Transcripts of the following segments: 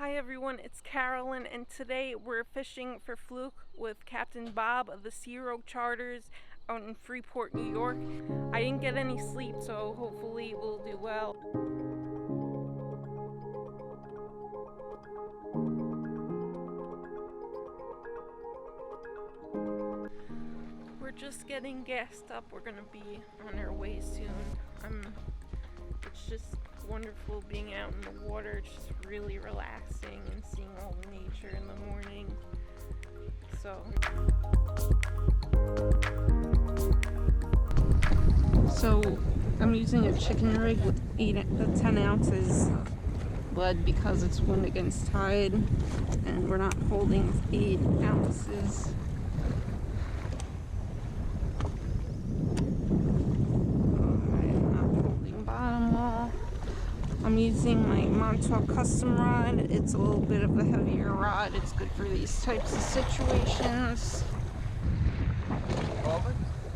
Hi everyone, it's Carolyn, and today we're fishing for Fluke with Captain Bob of the Sea Rogue Charters out in Freeport, New York. I didn't get any sleep, so hopefully we'll do well. We're just getting gassed up. We're gonna be on our way soon. It's just wonderful being out in the water, just really relaxing and seeing all the nature in the morning. So I'm using a chicken rig with 10 ounces lead because it's wind against tide, and we're not holding 8 ounces. I'm using my Montauk custom rod. It's a little bit of a heavier rod. It's good for these types of situations.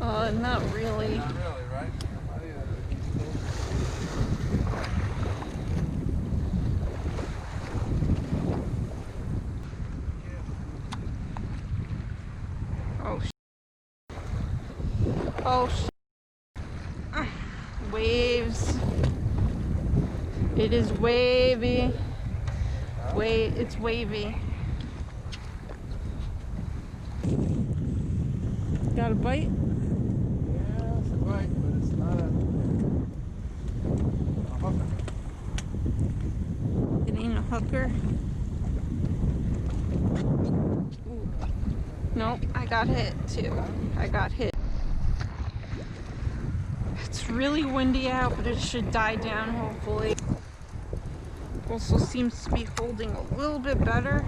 Not really. Not really, right? Oh, waves. It is wavy. It's wavy. Got a bite? Yeah, it's a bite, but it's not a hooker. It ain't a hooker. Ooh. Nope, I got hit too. I got hit. It's really windy out, but it should die down hopefully. Also seems to be holding a little bit better.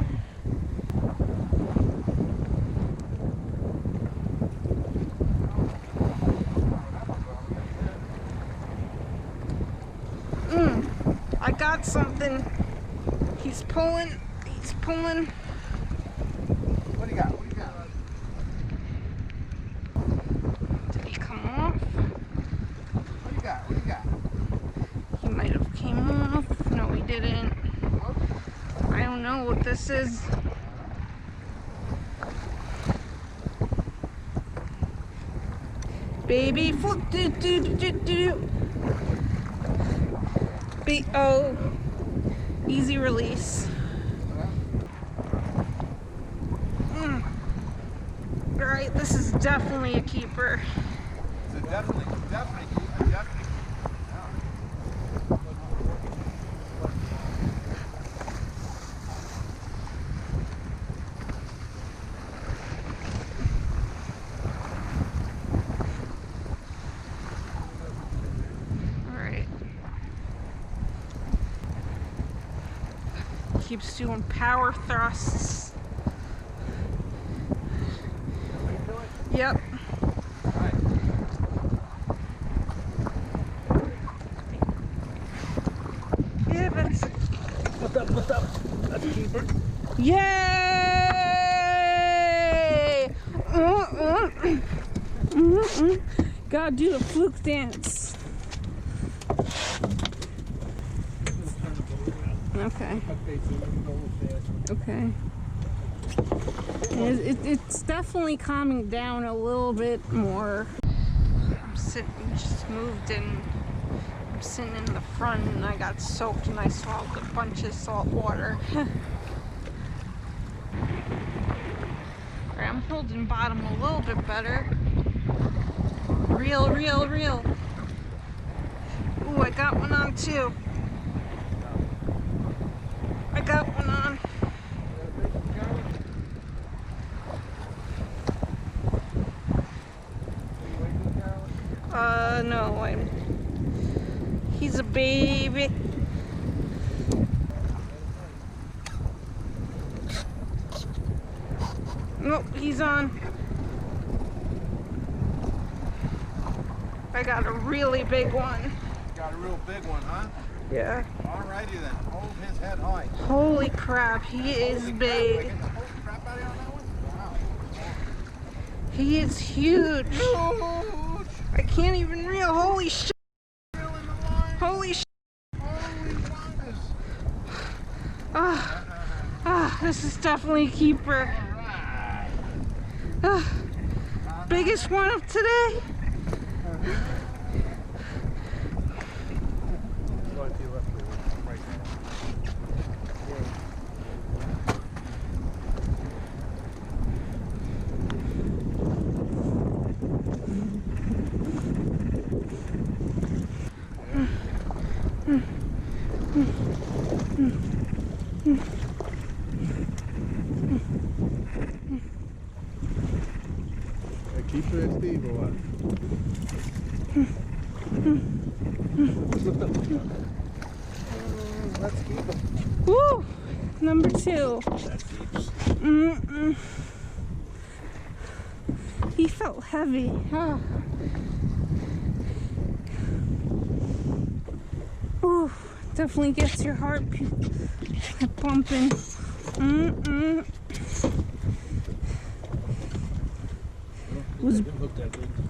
I got something. He's pulling. What do you got? Did he come off? What do you got? He might have came off. No, he didn't. I don't know what this is. Baby Fluke. Oh, easy release. Alright, this is definitely a keeper. It's a definitely keeper. Keeps doing power thrusts. Yep. Right. Yeah, that's... What's up? That's a keeper. Yay! Gotta do the Fluke dance. Okay. It's definitely calming down a little bit more. Just moved in. I'm sitting in the front and I got soaked and I swallowed a bunch of salt water. Alright, I'm holding bottom a little bit better. Reel. Ooh, I got one on too. I got one on. No, he's a baby. Nope, he's on. I got a really big one. Got a real big one, huh? Yeah. Alrighty then. Hold his head high. Holy crap, he is big. Wow. He is huge. I can't even reel. Holy shit. Holy shit. Holy wonders. Ah. this is definitely a keeper. Biggest one of today. Keep it at Steve or what? Let's keep him. Woo! Number 2. He felt heavy. Oh. Ooh, definitely gets your heart pumping. Was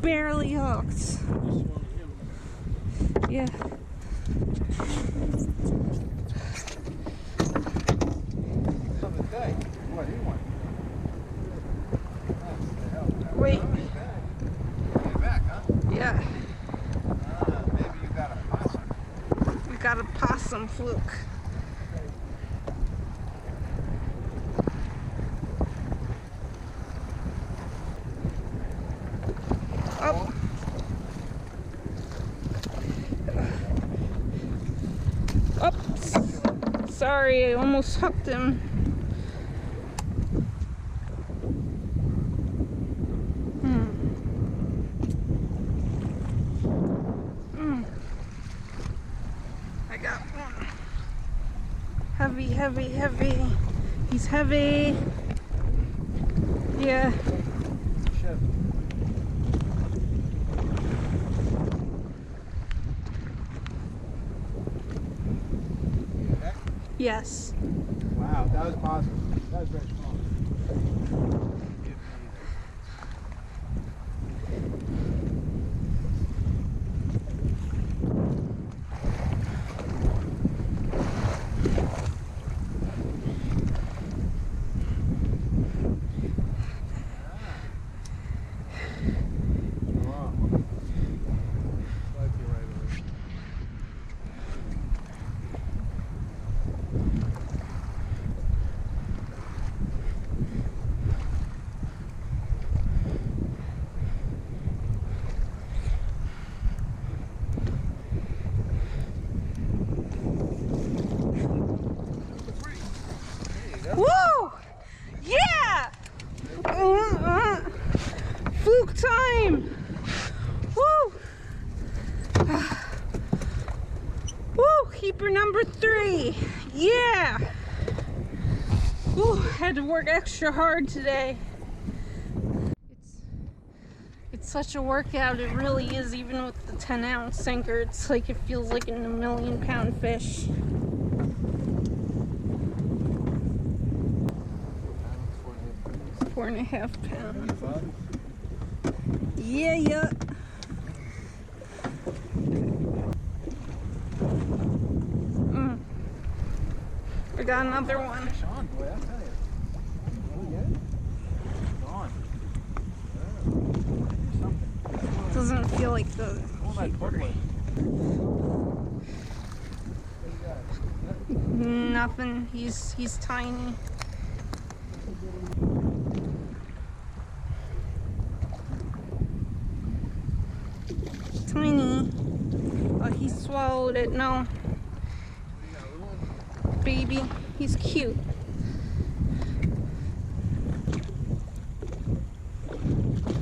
barely hooked. Yeah. What do you want? Wait. Get back, huh? Yeah. Maybe you got a possum. We got a possum, Fluke. Up. Oops. Sorry, I almost hooked him. I got one. Heavy, heavy, heavy. He's heavy. Yeah. Yes. Wow, that was positive. That was very strong. Woo! Yeah! Fluke time! Woo! Woo! Keeper number 3. Yeah! Woo! Had to work extra hard today. It's such a workout. It really is. Even with the 10-ounce sinker, it's like it feels like a 1,000,000-pound fish. Four and a half pounds. Yeah, yeah. I got another one. Sean, boy, I'll tell you. Gone. Doesn't feel like the keeper. Nothing. He's tiny. Tiny. Oh, he swallowed it. No. Baby. He's cute.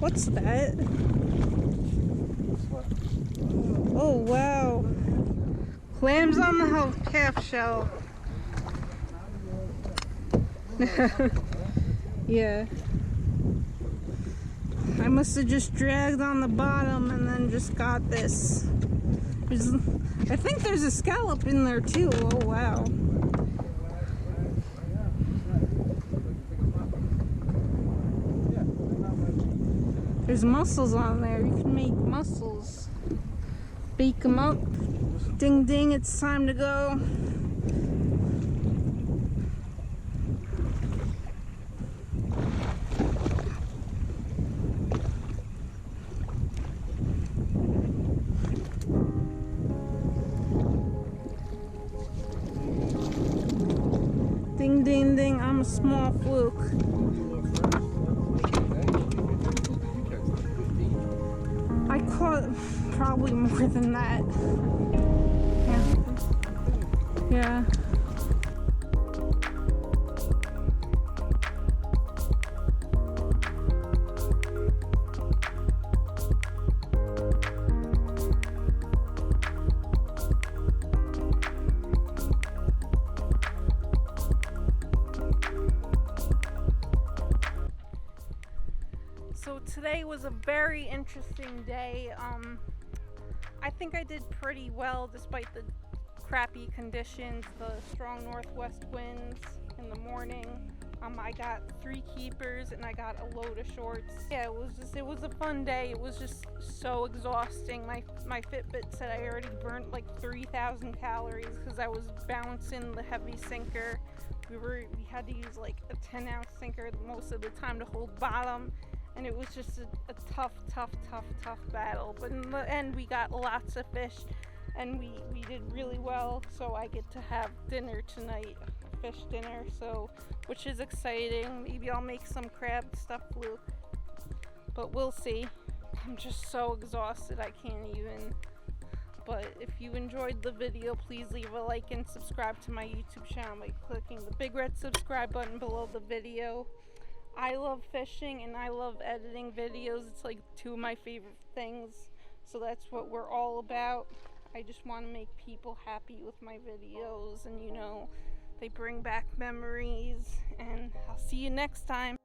What's that? Oh, wow. Clams on the half shell. Yeah. I must have just dragged on the bottom and then just got this. I think there's a scallop in there too. Oh, wow. There's mussels on there. You can make mussels. Bake them up. Ding ding, it's time to go. ding ding, I'm a small fluke. I caught probably more than that. Yeah. Yeah. So today was a very interesting day. I think I did pretty well despite the crappy conditions, the strong northwest winds in the morning. I got 3 keepers and I got a load of shorts. Yeah, it was a fun day. It was just so exhausting. My Fitbit said I already burnt like 3,000 calories because I was bouncing the heavy sinker. We had to use like a 10-ounce sinker most of the time to hold bottom. And it was just a tough battle. But in the end, we got lots of fish, and we did really well. So I get to have dinner tonight, fish dinner. So, which is exciting. Maybe I'll make some crab stuffed Fluke, but we'll see. I'm just so exhausted, I can't even. But if you enjoyed the video, please leave a like and subscribe to my YouTube channel by clicking the big red subscribe button below the video. I love fishing and I love editing videos. It's like 2 of my favorite things. So that's what we're all about. I just want to make people happy with my videos, and you know, they bring back memories. And I'll see you next time.